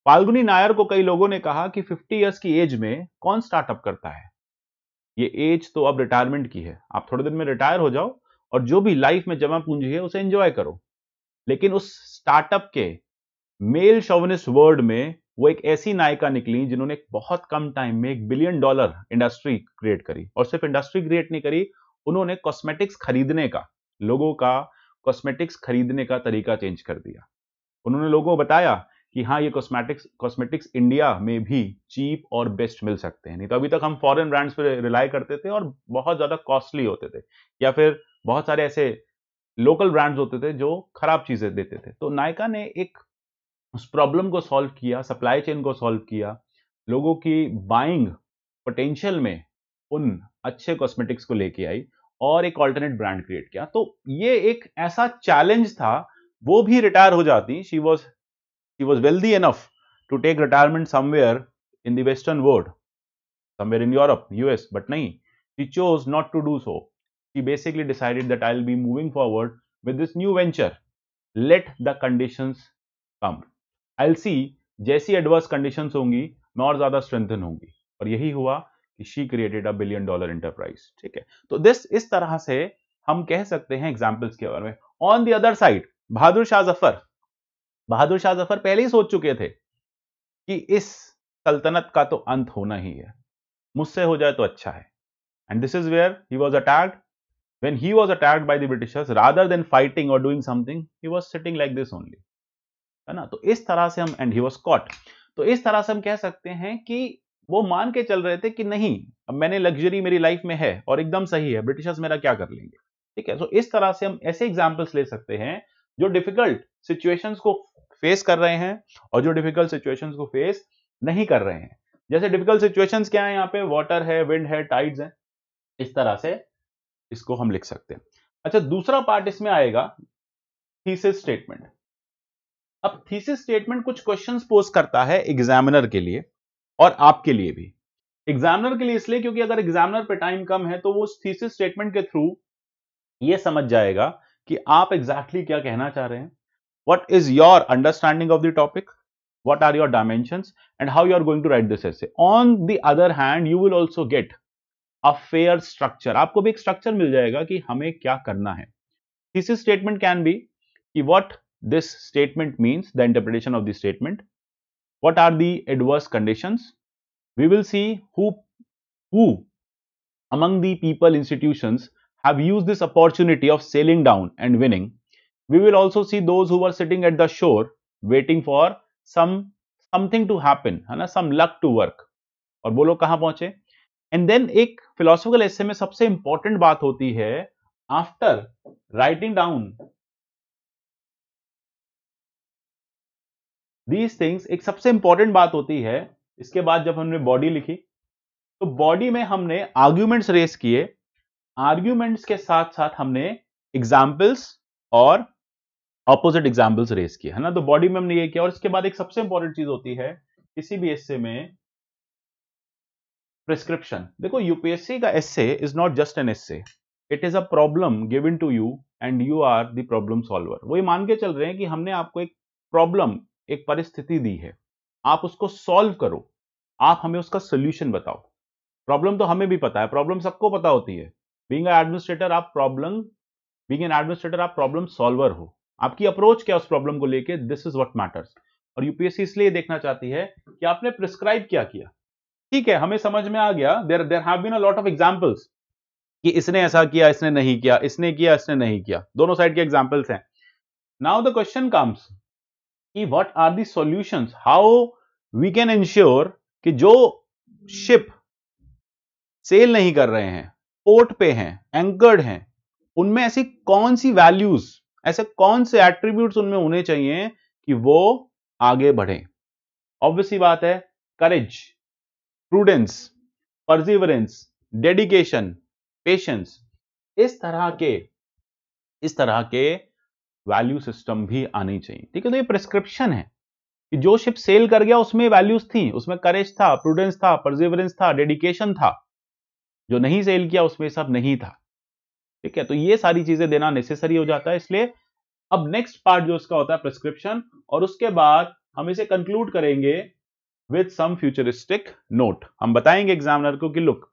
फाल्गुनी नायर को कई लोगों ने कहा कि 50 इयर्स की एज में कौन स्टार्टअप करता है, ये एज तो अब रिटायरमेंट की है, आप थोड़े दिन में रिटायर हो जाओ और जो भी लाइफ में जमा पूंजी है उसे एंजॉय करो। लेकिन उस स्टार्टअप के मेल शोविनिस्ट वर्ड में वो एक ऐसी नायिका निकली जिन्होंने बहुत कम टाइम में $1 बिलियन इंडस्ट्री क्रिएट करी। और सिर्फ इंडस्ट्री क्रिएट नहीं करी, उन्होंने कॉस्मेटिक्स खरीदने का, लोगों का कॉस्मेटिक्स खरीदने का तरीका चेंज कर दिया। उन्होंने लोगों को बताया कि हाँ, ये कॉस्मेटिक्स इंडिया में भी चीप और बेस्ट मिल सकते हैं। नहीं तो अभी तक हम फॉरेन ब्रांड्स पे रिलाई करते थे और बहुत ज्यादा कॉस्टली होते थे, या फिर बहुत सारे ऐसे लोकल ब्रांड्स होते थे जो खराब चीजें देते थे। तो नायका ने एक उस प्रॉब्लम को सॉल्व किया, सप्लाई चेन को सॉल्व किया, लोगों की बाइंग पोटेंशियल में उन अच्छे कॉस्मेटिक्स को लेके आई और एक ऑल्टरनेट ब्रांड क्रिएट किया। तो ये एक ऐसा चैलेंज था, वो भी रिटायर हो जाती। She was wealthy enough to take retirement somewhere in the western world, somewhere in Europe, US, but nahi, she chose not to do so. She basically decided that I'll be moving forward with this new venture. Let the conditions come. I'll see, जैसी adverse conditions होंगी मैं और ज्यादा strengthen होंगी। और यही हुआ कि she created a $1 billion enterprise. ठीक है, तो इस तरह से हम कह सकते हैं एग्जाम्पल्स के बारे में। On the other side, Bahadur Shah Zafar पहले ही सोच चुके थे कि इस सल्तनत का तो अंत होना ही है, मुझसे हो जाए तो अच्छा है। And this is where he was attacked. When he was attacked by the Britishers, rather than fighting और doing something, he was sitting like this only, है ना। तो इस तरह से हम, एंड ही वाज कॉट, तो इस तरह से हम कह सकते हैं कि वो मान के चल रहे थे कि नहीं, अब मैंने लग्जरी मेरी लाइफ में है और एकदम सही है, ब्रिटिशर्स मेरा क्या कर लेंगे। ठीक है, तो इस तरह से हम ऐसे एग्जाम्पल्स ले सकते हैं जो डिफिकल्ट सिचुएशंस को फेस कर रहे हैं और जो डिफिकल्ट सिचुएशंस को फेस नहीं कर रहे हैं। जैसे डिफिकल्ट सिचुएशंस क्या है, यहाँ पे वाटर है, विंड है, टाइड्स है, इस तरह से इसको हम लिख सकते हैं। अच्छा, दूसरा पार्ट इसमें आएगा थीसिस स्टेटमेंट। अब थीसिस स्टेटमेंट कुछ क्वेश्चंस पोज करता है एग्जामिनर के लिए और आपके लिए भी। एग्जामिनर के लिए इसलिए क्योंकि अगर एग्जामिनर पे टाइम कम है तो वो उस थीसिस स्टेटमेंट के थ्रू ये समझ जाएगा कि आप एग्जैक्टली क्या कहना चाह रहे हैं, what is your understanding of the topic, what are your dimensions, and how you are going to write this essay. On the other hand, you will also get a fair structure. आपको भी एक structure मिल जाएगा कि हमें क्या करना है। thesis statement can be कि what this statement means, the interpretation of the statement, what are the adverse conditions. We will see who among the people, institutions have used this opportunity of sailing down and winning. We will also see those who were sitting at the shore waiting for something to happen, है ना, some luck to work, और वो लोग कहां पहुंचे। And then एक philosophical एसे में सबसे इंपॉर्टेंट बात होती है, after writing down these things, एक सबसे इंपॉर्टेंट बात होती है इसके बाद जब हमने बॉडी लिखी, तो बॉडी में हमने आर्ग्यूमेंट्स रेस किए, आर्ग्यूमेंट्स के साथ साथ हमने एग्जाम्पल्स और ऑपोजिट एग्जाम्पल्स रेस किए, है ना। तो बॉडी में हमने ये किया और इसके बाद एक सबसे इंपॉर्टेंट चीज होती है किसी भी एस्से में, प्रिस्क्रिप्शन। देखो, यूपीएससी का essay is not just an essay, it is a problem given to you and you are the problem solver. वो ये मान के चल रहे हैं कि हमने आपको एक प्रॉब्लम, एक परिस्थिति दी है, आप उसको सॉल्व करो, आप हमें उसका सोल्यूशन बताओ। प्रॉब्लम तो हमें भी पता है, प्रॉब्लम सबको पता होती है। बीइंग एन एडमिनिस्ट्रेटर आप प्रॉब्लम सॉल्वर हो। आपकी अप्रोच क्या उस प्रॉब्लम को लेके, दिस इज व्हाट मैटर्स। और यूपीएससी इसलिए देखना चाहती है कि आपने प्रिस्क्राइब क्या किया। ठीक है, हमें समझ में आ गया, there have been a lot of examples कि इसने ऐसा किया, इसने नहीं किया, इसने किया, इसने नहीं किया, दोनों साइड के एग्जांपल्स हैं। नाउ द क्वेश्चन कम्स कि what are the solutions, how we can ensure कि जो शिप सेल नहीं कर रहे हैं, पोर्ट पे हैं, एंकर्ड हैं, उनमें ऐसी कौन सी वैल्यूज, ऐसे कौन से एट्रीब्यूट्स उनमें होने चाहिए कि वो आगे बढ़ें। ऑब्वियस सी बात है, करेज, प्रूडेंस, परसिवरेंस, डेडिकेशन, पेशेंस, इस तरह के वैल्यू सिस्टम भी आनी चाहिए। ठीक है, तो ये प्रिस्क्रिप्शन है कि जो शिप सेल कर गया उसमें वैल्यूज थी, उसमें करेज था, प्रूडेंस था, परसिवरेंस था, डेडिकेशन था। जो नहीं सेल किया उसमें सब नहीं था। ठीक है, तो ये सारी चीजें देना नेसेसरी हो जाता है। इसलिए अब नेक्स्ट पार्ट जो उसका होता है प्रिस्क्रिप्शन, और उसके बाद हम इसे कंक्लूड करेंगे विद सम फ्यूचरिस्टिक नोट। हम बताएंगे एग्जामिनर को कि लुक,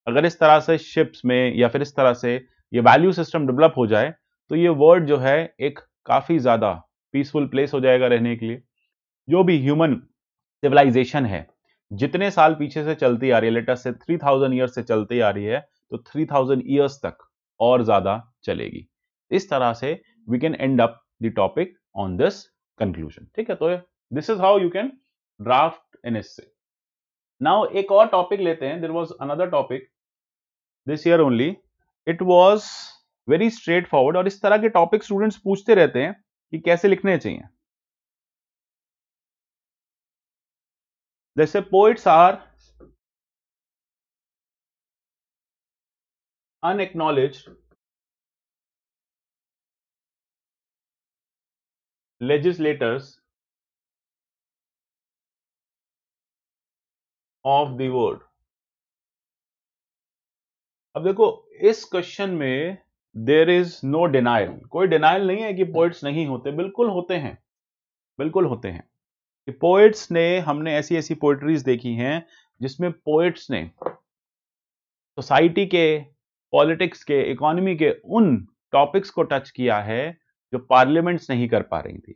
अगर इस तरह से शिप्स में या फिर इस तरह से ये वैल्यू सिस्टम डेवलप हो जाए तो ये वर्ल्ड जो है एक काफी ज्यादा पीसफुल प्लेस हो जाएगा रहने के लिए। जो भी ह्यूमन सिविलाइजेशन है, जितने साल पीछे से चलती आ रही है, लेटर से 3000 ईयर्स से चलती आ रही है, तो 3000 ईयर्स तक और ज्यादा चलेगी। इस तरह से we can end up the topic on this conclusion. ठीक है, तो this is how you can draft an essay. Now एक और टॉपिक लेते हैं। There was another topic this year only, it was very straight forward, और इस तरह के टॉपिक स्टूडेंट्स पूछते रहते हैं कि कैसे लिखने चाहिए। जैसे poets are unacknowledged legislators of the world। अब देखो, इस क्वेश्चन में देर इज नो डिनाइल, कोई डिनाइल नहीं है कि पोइट्स नहीं होते, बिल्कुल होते हैं, बिल्कुल होते हैं। कि पोइट्स ने, हमने ऐसी ऐसी पोइट्रीज देखी हैं जिसमें पोइट्स ने सोसाइटी के, पॉलिटिक्स के, इकोनॉमी के उन टॉपिक्स को टच किया है जो पार्लियामेंट्स नहीं कर पा रही थी।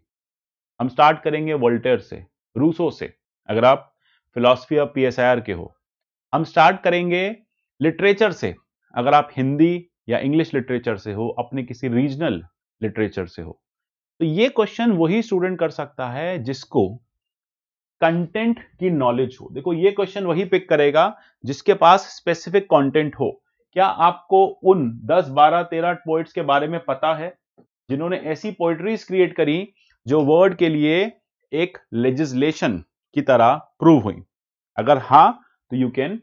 हम स्टार्ट करेंगे वोल्टेयर से, रूसो से, अगर आप फिलॉसफी ऑफ पीएसआईआर के हो। हम स्टार्ट करेंगे लिटरेचर से, अगर आप हिंदी या इंग्लिश लिटरेचर से हो, अपने किसी रीजनल लिटरेचर से हो। तो ये क्वेश्चन वही स्टूडेंट कर सकता है जिसको कंटेंट की नॉलेज हो। देखो, ये क्वेश्चन वही पिक करेगा जिसके पास स्पेसिफिक कंटेंट हो। क्या आपको उन 10, 12, 13 पोइट्स के बारे में पता है जिन्होंने ऐसी पोइट्रीज क्रिएट करी जो वर्ड के लिए एक लेजिस्लेशन की तरह प्रूव हुई? अगर हां, तो you can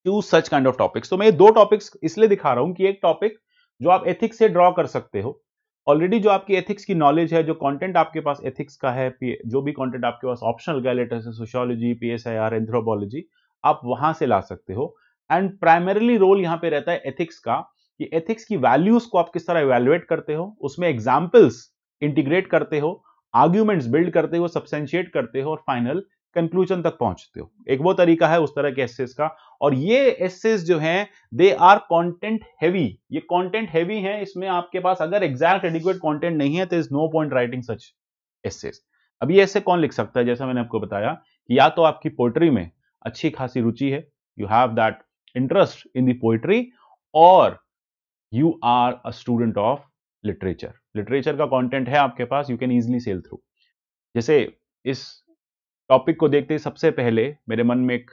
choose such kind of topics. तो मैं ये दो टॉपिक्स इसलिए दिखा रहा हूं कि एक टॉपिक जो आप एथिक्स से ड्रॉ कर सकते हो, ऑलरेडी जो आपकी एथिक्स की नॉलेज है, जो कंटेंट आपके पास एथिक्स का है, जो भी कंटेंट आपके पास ऑप्शनल का, लेटर से सोशियोलॉजी, पीएसआईआर, एंथ्रोपोलॉजी, आप वहां से ला सकते हो। एंड प्राइमरीली रोल यहां पे रहता है एथिक्स का, कि एथिक्स की वैल्यूज को आप किस तरह इवैल्यूएट करते हो, उसमें एग्जाम्पल्स इंटीग्रेट करते हो, आर्ग्यूमेंट्स बिल्ड करते हो, सब्सटेंशिएट करते हो, और फाइनल कंक्लूजन तक पहुंचते हो। एक वो तरीका है उस तरह के एसेस का। और ये एसेस जो हैं, दे आर कंटेंट हैवी। ये कंटेंट हैवी हैं, इसमें आपके पास अगर एग्जैक्ट एडिक्वेट कंटेंट नहीं है तो is no point writing such essays. अब ये ऐसे कौन लिख सकता है? जैसा मैंने आपको बताया कि या तो आपकी पोएट्री में अच्छी खासी रुचि है, you have that interest in the poetry, और you are a student of literature. Literature का कंटेंट है आपके पास, you can easily sail through. जैसे इस टॉपिक को देखते ही सबसे पहले मेरे मन में एक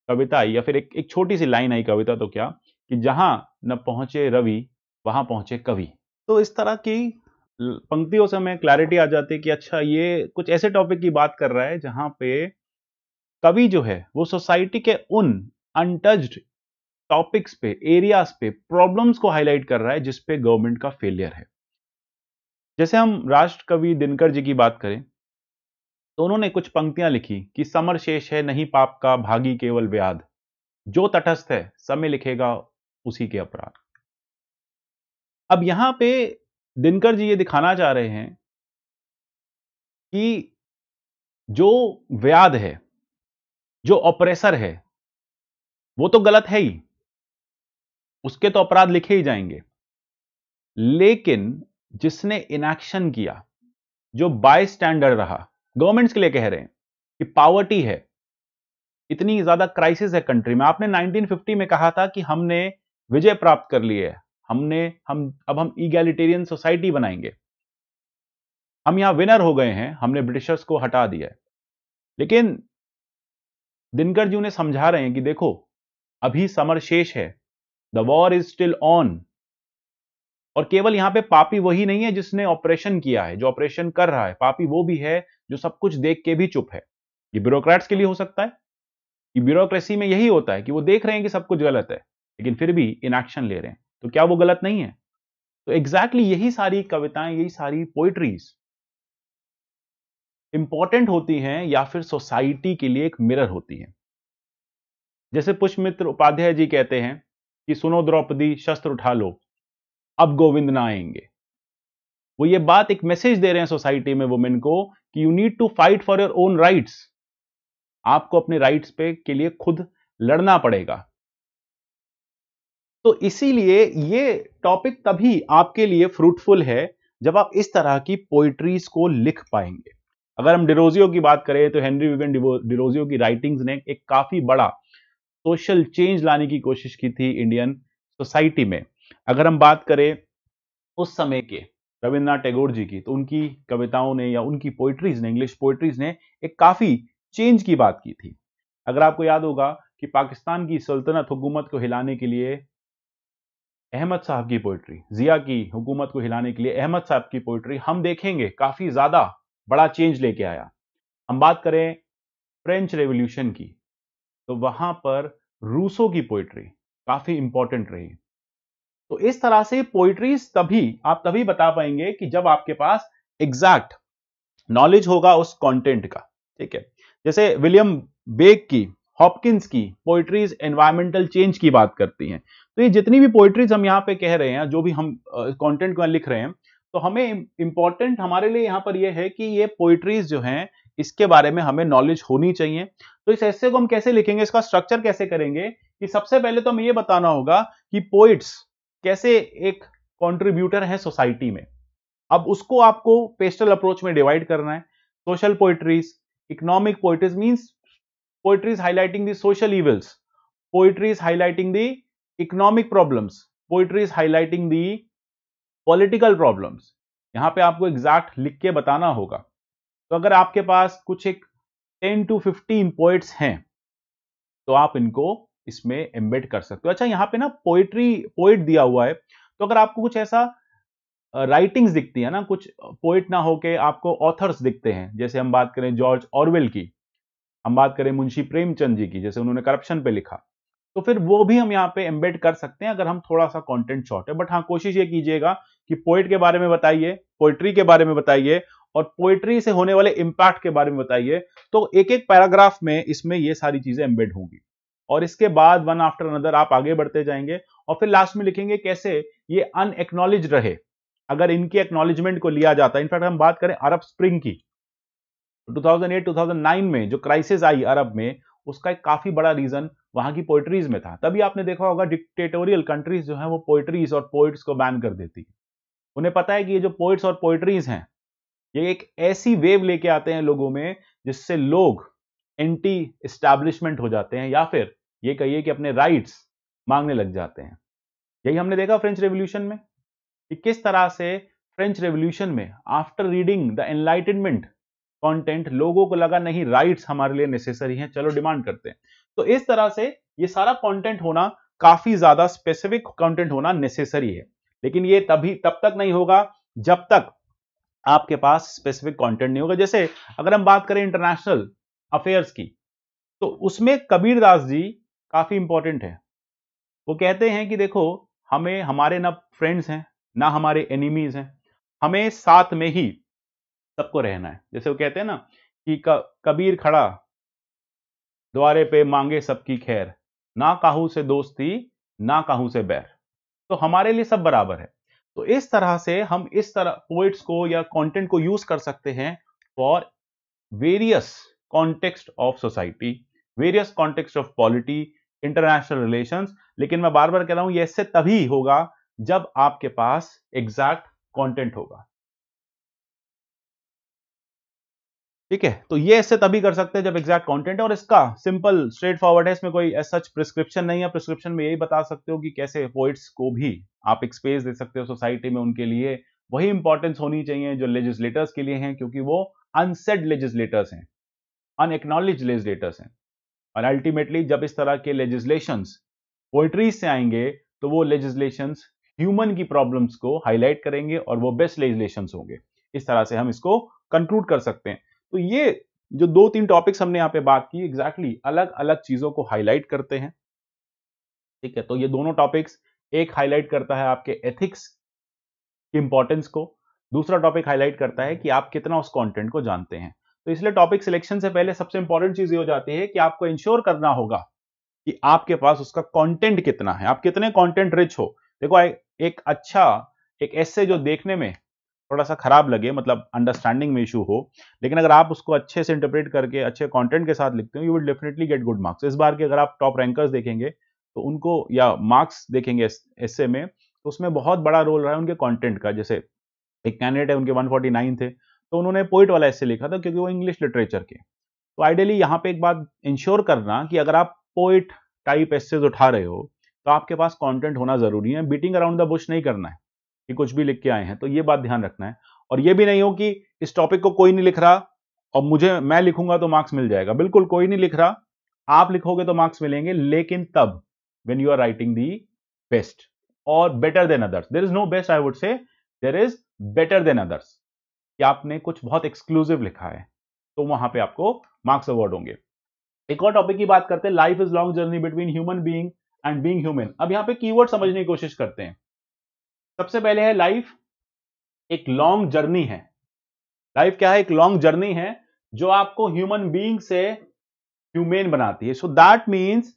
कविता आई, या फिर एक छोटी सी लाइन आई, कविता तो क्या, कि जहां न पहुंचे रवि वहां पहुंचे कवि। तो इस तरह की पंक्तियों से हमें क्लैरिटी आ जाती है कि अच्छा, ये कुछ ऐसे टॉपिक की बात कर रहा है जहां पे कवि जो है वो सोसाइटी के उन अनटच्ड टॉपिक्स पे, एरियाज पे, प्रॉब्लम्स को हाईलाइट कर रहा है जिस पे गवर्नमेंट का फेलियर है। जैसे हम राष्ट्र कवि दिनकर जी की बात करें तो उन्होंने कुछ पंक्तियां लिखी कि समर शेष है नहीं पाप का, भागी केवल व्याध, जो तटस्थ है समय लिखेगा उसी के अपराध। अब यहां पे दिनकर जी ये दिखाना चाह रहे हैं कि जो व्याध है, जो ऑपरेसर है, वो तो गलत है ही, उसके तो अपराध लिखे ही जाएंगे। लेकिन जिसने इनएक्शन किया, जो बाय स्टैंडर्ड रहा, गवर्नमेंट्स के लिए कह रहे हैं कि पावर्टी है, इतनी ज्यादा क्राइसिस है कंट्री में। आपने 1950 में कहा था कि हमने विजय प्राप्त कर ली है, अब हम इगैलिटेरियन सोसाइटी बनाएंगे, हम यहां विनर हो गए हैं, हमने ब्रिटिशर्स को हटा दिया है। लेकिन दिनकर जी उन्हें समझा रहे हैं कि देखो, अभी समर शेष है, the war is still on. और केवल यहां पे पापी वही नहीं है जिसने ऑपरेशन किया है, जो ऑपरेशन कर रहा है, पापी वो भी है जो सब कुछ देख के भी चुप है। ये ब्यूरोक्रेट्स के लिए हो सकता है कि ब्यूरोक्रेसी में यही होता है कि वो देख रहे हैं कि सब कुछ गलत है, लेकिन फिर भी इनएक्शन ले रहे हैं, तो क्या वो गलत नहीं है? तो एग्जैक्टली यही सारी कविताएं, यही सारी पोइट्रीज इंपॉर्टेंट होती हैं या फिर सोसाइटी के लिए एक मिरर होती हैं। जैसे पुष्पमित्र उपाध्याय जी कहते हैं कि सुनो द्रौपदी शस्त्र उठा लो, अब गोविंद ना आएंगे। वो ये बात एक मैसेज दे रहे हैं सोसाइटी में वुमेन को कि you need to fight for your own rights. आपको अपने राइट्स पे के लिए खुद लड़ना पड़ेगा। तो इसीलिए ये टॉपिक तभी आपके लिए फ्रूटफुल है जब आप इस तरह की पोइट्रीज को लिख पाएंगे। अगर हम डिरोजियो की बात करें तो हेनरी विवियन डिरोजियो की राइटिंग्स ने एक काफी बड़ा सोशल चेंज लाने की कोशिश की थी इंडियन सोसाइटी में। अगर हम बात करें उस समय के रविन्द्रनाथ टैगोर जी की, तो उनकी कविताओं ने या उनकी पोइट्रीज ने, इंग्लिश पोइट्रीज ने एक काफी चेंज की बात की थी। अगर आपको याद होगा कि पाकिस्तान की सल्तनत हुकूमत को हिलाने के लिए अहमद साहब की पोइट्री, जिया की हुकूमत को हिलाने के लिए अहमद साहब की पोइट्री हम देखेंगे काफी ज्यादा बड़ा चेंज लेके आया। हम बात करें फ्रेंच रेवोल्यूशन की, तो वहां पर रूसो की पोइट्री काफी इंपॉर्टेंट रही। तो इस तरह से पोइट्रीज आप तभी बता पाएंगे कि जब आपके पास एग्जैक्ट नॉलेज होगा उस कंटेंट का। ठीक है, जैसे विलियम बेक की, हॉपकिंस की पोइट्रीज एनवायरमेंटल चेंज की बात करती हैं। तो ये जितनी भी पोइट्रीज हम यहाँ पे कह रहे हैं, जो भी हम कंटेंट को लिख रहे हैं, तो हमें इंपॉर्टेंट हमारे लिए यहाँ पर यह है कि ये पोइट्रीज जो हैं इसके बारे में हमें नॉलेज होनी चाहिए। तो इस ऐसे को हम कैसे लिखेंगे, इसका स्ट्रक्चर कैसे करेंगे, कि सबसे पहले तो हमें यह बताना होगा कि पोइट्स कैसे एक कंट्रीब्यूटर है सोसाइटी में। अब उसको आपको पेस्टल अप्रोच में डिवाइड करना है। Social poetries, economic poetries means poetries highlighting the social evils, poetries highlighting the economic problems, poetries highlighting the political problems. यहां पे आपको एग्जैक्ट लिख के बताना होगा। तो अगर आपके पास कुछ एक 10 to 15 पोइट्स हैं तो आप इनको इसमें एम्बेड कर सकते हो। अच्छा, यहाँ पे ना पोइट दिया हुआ है, तो अगर आपको कुछ ऐसा राइटिंग्स दिखती है ना, कुछ पोइट ना होके आपको ऑथर्स दिखते हैं, जैसे हम बात करें जॉर्ज ऑरवेल की, हम बात करें मुंशी प्रेमचंद जी की, जैसे उन्होंने करप्शन पे लिखा, तो फिर वो भी हम यहाँ पे एम्बेड कर सकते हैं अगर हम थोड़ा सा कंटेंट शॉर्ट है। बट हाँ, कोशिश ये कीजिएगा कि पोइट के बारे में बताइए, पोइट्री के बारे में बताइए, और पोइट्री से होने वाले इंपैक्ट के बारे में बताइए। तो एक एक पैराग्राफ में इसमें ये सारी चीजें एम्बेड होंगी, और इसके बाद वन आफ्टर अनदर आप आगे बढ़ते जाएंगे, और फिर लास्ट में लिखेंगे कैसे ये अनएक्नॉलेज रहे अगर इनके एक्नॉलेजमेंट को लिया जाता है। इनफैक्ट हम बात करें अरब स्प्रिंग की, 2008-2009 में जो क्राइसिस आई अरब में, उसका एक काफी बड़ा रीजन वहां की पोइट्रीज में था। तभी आपने देखा होगा डिक्टेटोरियल कंट्रीज जो है वो पोइट्रीज और पोइट्स को बैन कर देती है। उन्हें पता है कि ये जो पोइट्स और पोइट्रीज हैं ये एक ऐसी वेव लेके आते हैं लोगों में जिससे लोग एंटी एस्टैब्लिशमेंट हो जाते हैं, या फिर ये कहिए कि अपने राइट्स मांगने लग जाते हैं। यही हमने देखा फ्रेंच रेवोल्यूशन में कि किस तरह से फ्रेंच रेवोल्यूशन में after reading the enlightenment content लोगों को लगा नहीं, राइट्स हमारे लिए नेसेसरी हैं, चलो डिमांड करते हैं। तो इस तरह से ये सारा कंटेंट होना, काफी ज्यादा स्पेसिफिक कंटेंट होना नेसेसरी है। लेकिन ये तब तक नहीं होगा जब तक आपके पास स्पेसिफिक कंटेंट नहीं होगा। जैसे अगर हम बात करें इंटरनेशनल अफेयर्स की, तो उसमें कबीरदास जी काफी इंपॉर्टेंट है। वो कहते हैं कि देखो, हमें हमारे ना फ्रेंड्स हैं ना हमारे एनिमीज हैं, हमें साथ में ही सबको रहना है। जैसे वो कहते हैं ना कि कबीर खड़ा द्वारे पे मांगे सबकी खैर, ना काहू से दोस्ती ना काहू से बैर। तो हमारे लिए सब बराबर है। तो इस तरह से हम इस तरह पोइट्स को या कंटेंट को यूज कर सकते हैं for various context of society, various context of polity, international relations. लेकिन मैं बार बार कह रहा हूं, ये इससे तभी होगा जब आपके पास एग्जैक्ट कंटेंट होगा। ठीक है, तो ये इससे तभी कर सकते हैं जब एग्जैक्ट कंटेंट है, और इसका सिंपल स्ट्रेट फॉरवर्ड है, इसमें कोई सच प्रिस्क्रिप्शन नहीं है। प्रिस्क्रिप्शन में यही बता सकते हो कि कैसे पोइट्स को भी आप एक स्पेस दे सकते हो सोसाइटी में, उनके लिए वही इंपॉर्टेंस होनी चाहिए जो लेजिस्लेटर्स के लिए हैं, क्योंकि वो अनसेड लेजिस्लेटर्स हैं, अनएक्नॉलेज लेजिस्लेटर्स हैं। और अल्टीमेटली जब इस तरह के लेजिस्लेशंस पोइट्रीज से आएंगे तो वो लेजिस्लेशंस ह्यूमन की प्रॉब्लम्स को हाईलाइट करेंगे और वो बेस्ट लेजिस्लेशंस होंगे। इस तरह से हम इसको कंक्लूड कर सकते हैं। तो ये जो 2-3 टॉपिक्स हमने यहाँ पे बात की एग्जैक्टली अलग अलग चीजों को हाईलाइट करते हैं। ठीक है, तो ये दोनों टॉपिक्स, एक हाईलाइट करता है आपके एथिक्स की इंपॉर्टेंस को, दूसरा टॉपिक हाईलाइट करता है कि आप कितना उस कंटेंट को जानते हैं। तो इसलिए टॉपिक सिलेक्शन से पहले सबसे इंपॉर्टेंट चीज ये हो जाती है कि आपको इंश्योर करना होगा कि आपके पास उसका कंटेंट कितना है, आप कितने कंटेंट रिच हो। देखो एक अच्छा एक एस्से जो देखने में थोड़ा सा खराब लगे, मतलब अंडरस्टैंडिंग में इशू हो, लेकिन अगर आप उसको अच्छे से इंटरप्रेट करके अच्छे कंटेंट के साथ लिखते हो, you will definitely get good marks. इस बार के अगर आप टॉप रैंकर्स देखेंगे तो उनको, या मार्क्स देखेंगे एस्से में, तो उसमें बहुत बड़ा रोल रहा है उनके कंटेंट का। जैसे एक कैंडिडेट है, उनके 149 थे, तो उन्होंने पोइट वाला एस्से लिखा था क्योंकि वो इंग्लिश लिटरेचर के। तो आइडियली यहाँ पे एक बात इंश्योर करना कि अगर आप पोइट टाइप एस्सेज उठा रहे हो तो आपके पास कंटेंट होना जरूरी है। बीटिंग अराउंड द बुश नहीं करना है कि कुछ भी लिख के आए हैं, तो ये बात ध्यान रखना है। और ये भी नहीं हो कि इस टॉपिक को कोई नहीं लिख रहा और मैं लिखूंगा तो मार्क्स मिल जाएगा। बिल्कुल कोई नहीं लिख रहा, आप लिखोगे तो मार्क्स मिलेंगे, लेकिन तब when you are writing the best और better than others. There is no best, I would say there is better than others, कि आपने कुछ बहुत एक्सक्लूसिव लिखा है, तो वहां पे आपको मार्क्स अवार्ड होंगे। एक और टॉपिक की बात करते हैं, life is long journey between human being and being human. अब यहां पे कीवर्ड समझने की कोशिश करते हैं। सबसे पहले है लाइफ एक लॉन्ग जर्नी है। लाइफ क्या है? एक लॉन्ग जर्नी है जो आपको ह्यूमन बीइंग से ह्यूमन बनाती है। सो दैट मीन्स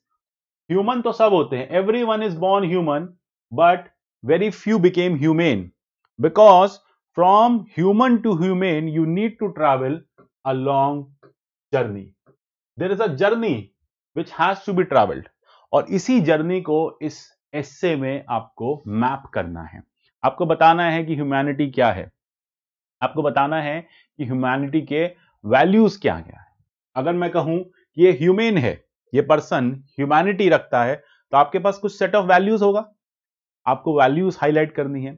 ह्यूमन तो सब होते हैं, everyone is born human, but very few became human, because from human to human you need to travel a long journey. There is a journey which has to be travelled, और इसी journey को इस एस्से में आपको map करना है। आपको बताना है कि ह्यूमैनिटी क्या है, आपको बताना है कि ह्यूमैनिटी के वैल्यूज क्या क्या है। अगर मैं कहूं कि ये ह्यूमन है, ये पर्सन ह्यूमैनिटी रखता है, तो आपके पास कुछ सेट ऑफ वैल्यूज होगा, आपको वैल्यूज हाईलाइट करनी है,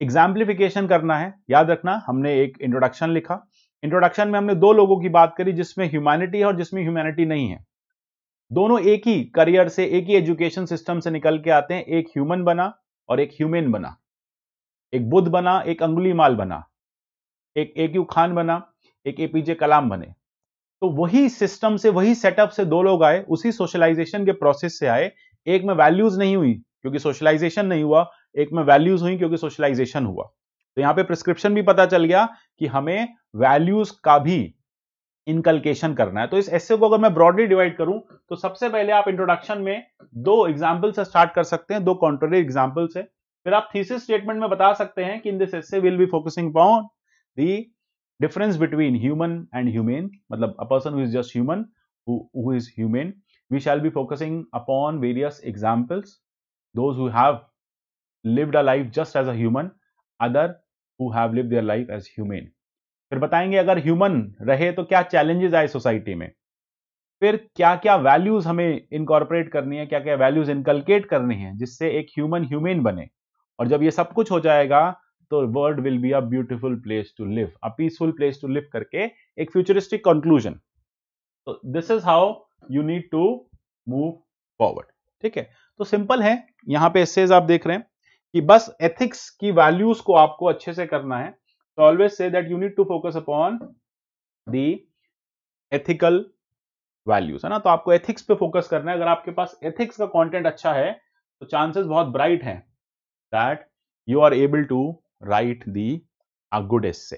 एग्जाम्पलिफिकेशन करना है। याद रखना, हमने एक इंट्रोडक्शन लिखा, इंट्रोडक्शन में हमने दो लोगों की बात करी जिसमें ह्यूमैनिटी है और जिसमें ह्यूमैनिटी नहीं है। दोनों एक ही करियर से, एक ही एजुकेशन सिस्टम से निकल के आते हैं, एक ह्यूमन बना और एक ह्यूमन बना, एक बुद्ध बना, एक अंगुलीमाल बना, एक AQ खान बना, एक APJ कलाम बने। तो वही सिस्टम से, वही सेटअप से दो लोग आए, उसी सोशलाइजेशन के प्रोसेस से आए। एक में वैल्यूज नहीं हुई क्योंकि सोशलाइजेशन नहीं हुआ, एक में वैल्यूज हुई क्योंकि सोशलाइजेशन हुआ। तो यहां पे प्रिस्क्रिप्शन भी पता चल गया कि हमें वैल्यूज का भी इनकलकेशन करना है। तो इस एस्से को अगर मैं ब्रॉडली डिवाइड करूं तो सबसे पहले आप इंट्रोडक्शन में दो एग्जांपल से स्टार्ट कर सकते हैं, दो कॉन्ट्ररी एग्जांपल से। फिर आप थीसिस स्टेटमेंट में बता सकते हैं कि in this essay will be focusing upon the difference between human and humane, मतलब a person who is just human, who is humane. We shall be focusing upon various examples, those who have lived a life just as a human, other who have lived their life as humane. फिर बताएंगे अगर human रहे तो क्या challenges आए society में, फिर क्या क्या वैल्यूज हमें इनकॉर्पोरेट करनी है, क्या क्या वैल्यूज इनकलकेट करनी है जिससे एक ह्यूमन ह्यूमन बने। और जब ये सब कुछ हो जाएगा तो world will be a beautiful place to live, a peaceful place to live करके एक फ्यूचरिस्टिक कंक्लूजन। तो this is how you need to move forward. ठीक है, तो सिंपल है। यहां पे एसेज आप देख रहे हैं कि बस एथिक्स की वैल्यूज को आपको अच्छे से करना है। तो ऑलवेज से that you need to focus upon the ethical values, है ना। तो आपको एथिक्स पे फोकस करना है। अगर आपके पास एथिक्स का कंटेंट अच्छा है तो चांसेस बहुत ब्राइट हैं that you are able to write the a good essay.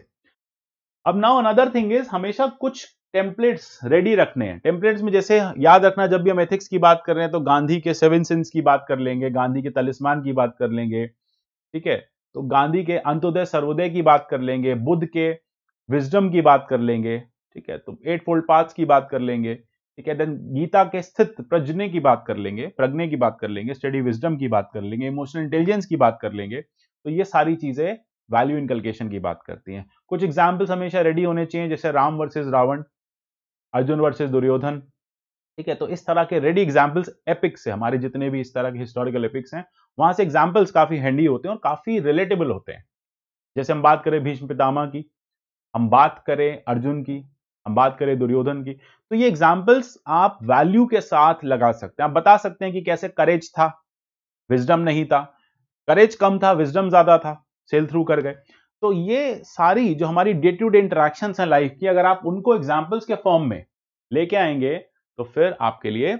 अब नाउ अनदर थिंग इज, हमेशा कुछ टेम्पलेट्स रेडी रखने हैं। टेम्पलेट्स में जैसे याद रखना, जब भी हम एथिक्स की बात कर रहे हैं तो गांधी के 7 सिंस की बात कर लेंगे, गांधी के तलिस्मान की बात कर लेंगे, ठीक है। तो गांधी के अंत्योदय सर्वोदय की बात कर लेंगे, बुद्ध के विजडम की बात कर लेंगे, ठीक है। तो 8 फोल्ड पाथ्स की बात कर लेंगे, ठीक है। देन गीता के स्थित प्रज्ञे की बात कर लेंगे, प्रज्ञे की बात कर लेंगे, स्टडी विजडम की बात कर लेंगे, इमोशनल इंटेलिजेंस की बात कर लेंगे। तो ये सारी चीजें वैल्यू इनकलकेशन की बात करती हैं। कुछ एग्जाम्पल्स हमेशा रेडी होने चाहिए, जैसे राम वर्सेस रावण, अर्जुन वर्सेस दुर्योधन, ठीक है। तो इस तरह के रेडी एग्जाम्पल्स एपिक्स से, हमारे जितने भी इस तरह के हिस्टोरिकल एपिक्स हैं वहां से एग्जाम्पल्स काफी हैंडी होते हैं और काफी रिलेटेबल होते हैं। जैसे हम बात करें भीष्म पितामह की, हम बात करें अर्जुन की, हम बात करें दुर्योधन की, तो ये एग्जाम्पल्स आप वैल्यू के साथ लगा सकते हैं। आप बता सकते हैं कि कैसे करेज था, विजडम नहीं था, करेज कम था, विजडम ज्यादा था, सेल थ्रू कर गए। तो ये सारी जो हमारी डे टू डे इंटरेक्शंस हैं लाइफ की, अगर आप उनको एग्जाम्पल्स के फॉर्म में लेके आएंगे तो फिर आपके लिए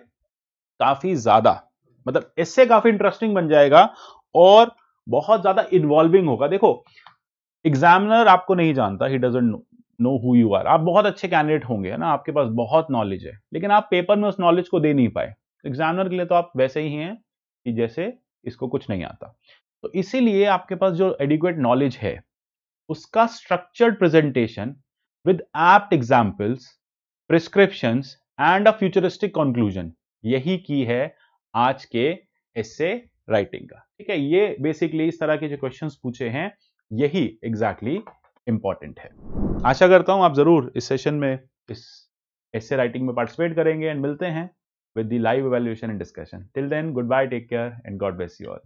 काफी ज्यादा मतलब इससे काफी इंटरेस्टिंग बन जाएगा और बहुत ज्यादा इन्वॉल्विंग होगा। देखो, एग्जामिनर आपको नहीं जानता, he doesn't know who you are. आप बहुत अच्छे कैंडिडेट होंगे, है ना, आपके पास बहुत नॉलेज है, लेकिन आप पेपर में उस नॉलेज को दे नहीं पाए। एग्जामिनर के लिए तो आप वैसे ही हैं कि जैसे इसको कुछ नहीं आता। तो इसीलिए आपके पास जो एडिक्वेट नॉलेज है उसका structured presentation with apt examples, prescriptions and a futuristic conclusion, यही की है आज के एसे राइटिंग का। ठीक है, ये बेसिकली इस तरह के जो क्वेश्चंस पूछे हैं यही एग्जैक्टली इंपॉर्टेंट है। आशा करता हूं आप जरूर इस सेशन में इस एसे राइटिंग में पार्टिसिपेट करेंगे एंड मिलते हैं with the live evaluation and discussion. Till then, goodbye, take care, and God bless you all.